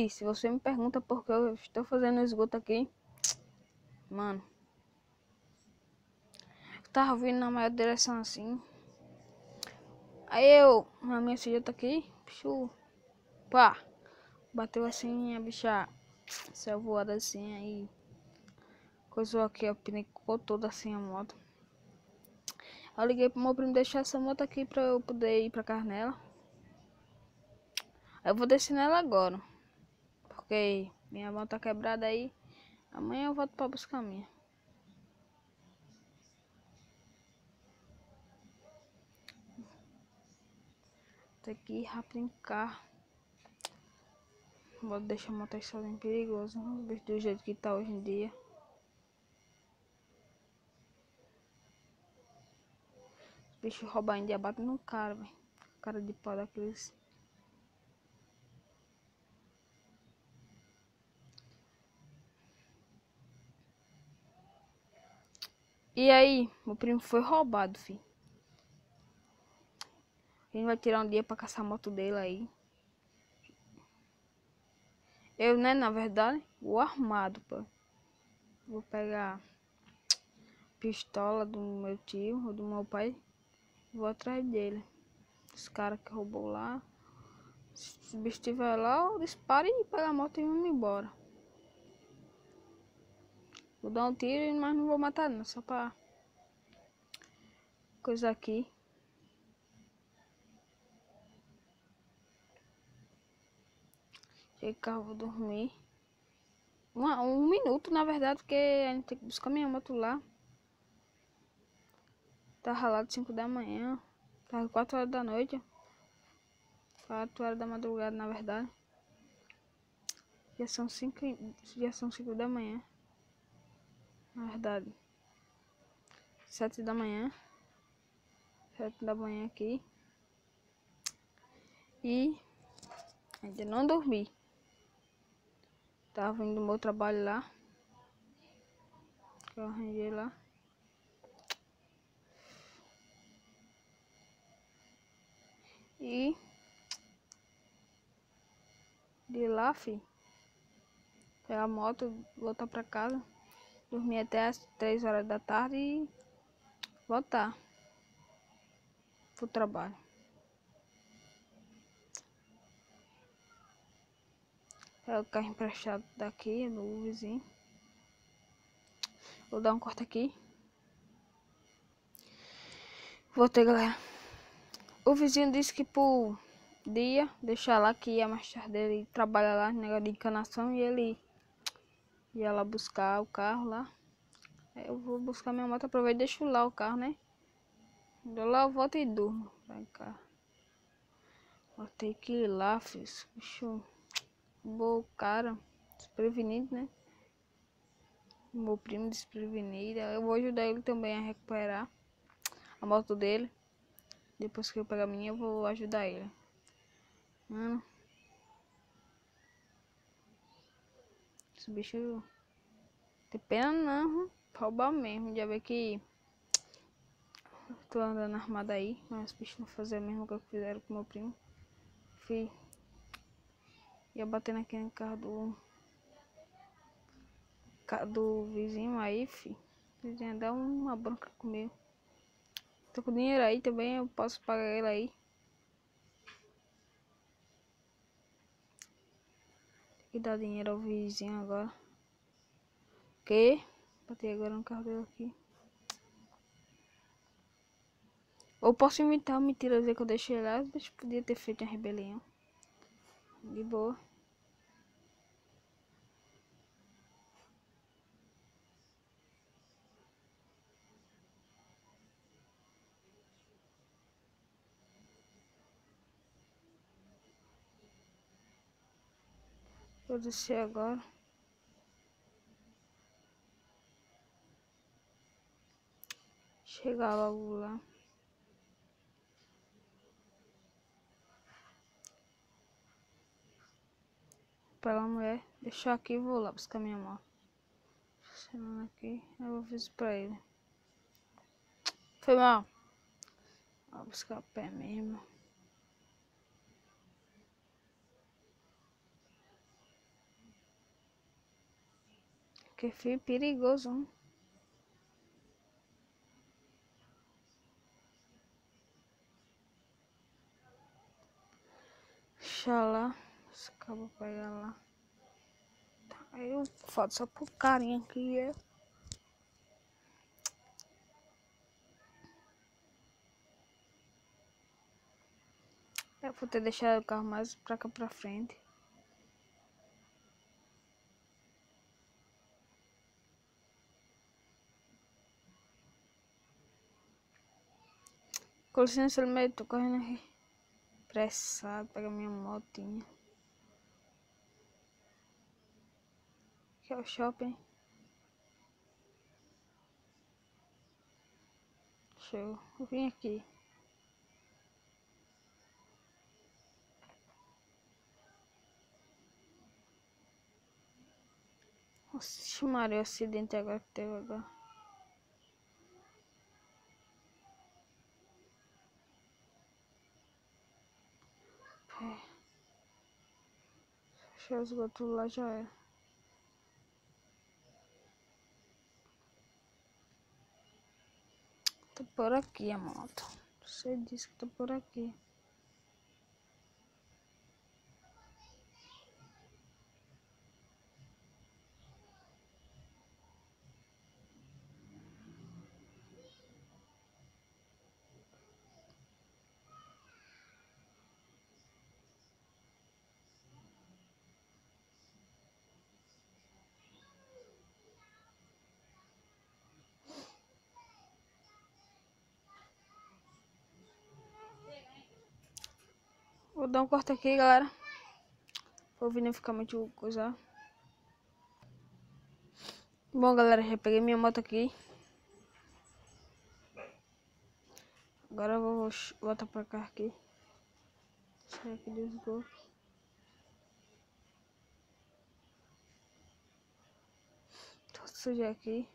Fi, se você me pergunta por que eu estou fazendo esgoto aqui, mano, eu tava vindo na maior direção assim. Aí a minha CJ tá aqui, bicho, pá, bateu assim, a bicha saiu voada assim, aí coisou aqui, o pneu ficou todo assim a moto. Eu liguei pro meu primo deixar essa moto aqui pra eu poder ir pra casa nela. Eu vou descer nela agora, porque minha moto tá quebrada aí. Amanhã eu volto pra buscar a minha. Tem que ir rápido em carro. Vou deixar a moto aí sozinha, perigoso, do jeito que tá hoje em dia. Os bichos roubam ainda batem no cara, velho. Cara de pau daqueles. E aí, meu primo foi roubado, filho. A gente vai tirar um dia pra caçar a moto dele aí. Eu, né, na verdade, o armado, pô. Vou pegar pistola do meu tio ou do meu pai. Vou atrás dele. Os caras que roubou lá. Se o bicho estiver lá, eu disparo e pego a moto e vamos embora. Vou dar um tiro, mas não vou matar não, só pra coisa aqui. Cheguei carro, vou dormir. Um minuto, na verdade, porque a gente tem que buscar minha moto lá. Tá ralado 5 da manhã. Tá 4 horas da noite. 4 horas da madrugada, na verdade. Já são 5 da manhã. Na verdade. 7 da manhã. 7 da manhã aqui. E ainda não dormi. Tava indo do meu trabalho lá. Que eu arranjei lá. E de lá, pegar a moto, voltar pra casa. Dormir até as 3 horas da tarde e voltar pro trabalho. Pegar o carro emprestado daqui, do vizinho. Vou dar um corte aqui. Voltei, galera. O vizinho disse que por dia, deixar lá que ia mais tarde, ele trabalha lá, negócio de encanação, e ele ia lá buscar o carro lá. Aí eu vou buscar minha moto, aproveito e deixo lá o carro, né? Dou lá, eu volto e durmo pra cá. Vou ter que ir lá, filho. Bicho, o cara desprevenido, né? Meu primo desprevenido. Eu vou ajudar ele também a recuperar a moto dele. Depois que eu pegar a minha, eu vou ajudar ele. Mano, esse bicho tem pena não, roubar mesmo. Já vê que tô andando armado aí, mas os bichos não faziam a mesma coisa que fizeram com meu primo. Fui, ia batendo aqui no carro do vizinho aí, fi. O vizinho dá uma bronca comigo. Tô com dinheiro aí também, eu posso pagar ele aí. Tem que dar dinheiro ao vizinho agora. Que? Botei agora no carro dele aqui. Ou posso inventar uma mentira, dizer que eu deixei lá, mas podia ter feito uma rebelião. De boa. Vou descer agora. Chegar logo lá. Pra a mulher. Deixar aqui e vou lá buscar minha moto. Chamando aqui, eu vou aviso pra ele. Foi mal. Vou buscar o pé mesmo. Que foi perigoso, hein? Deixa lá. Esse cabo pegar lá. Tá, aí eu faço só pro carinha aqui, é. Eu vou ter que deixar o carro mais pra cá pra frente. Com licença, ele meio tô correndo aqui. Pressado, pega minha motinha. Aqui é o shopping. Show. Eu vim aqui. Oxi, Maria, o acidente agora que teve agora. É. Deixa eu esgotar tudo lá, já é. Tô por aqui a moto. Você disse que tô por aqui. Vou dar um corte aqui, galera. Pra o vídeo ficar muito coisa. Bom, galera, já peguei minha moto aqui. Agora eu vou voltar pra cá aqui. Sair aqui do esgoto. Tô sujo aqui.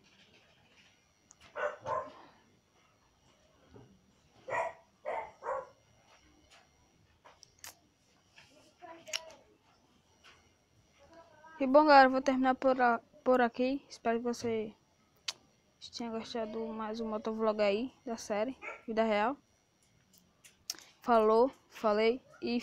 E bom, galera, vou terminar por aqui. Espero que você tenha gostado mais um motovlog aí da série Vida Real. Falou, falei e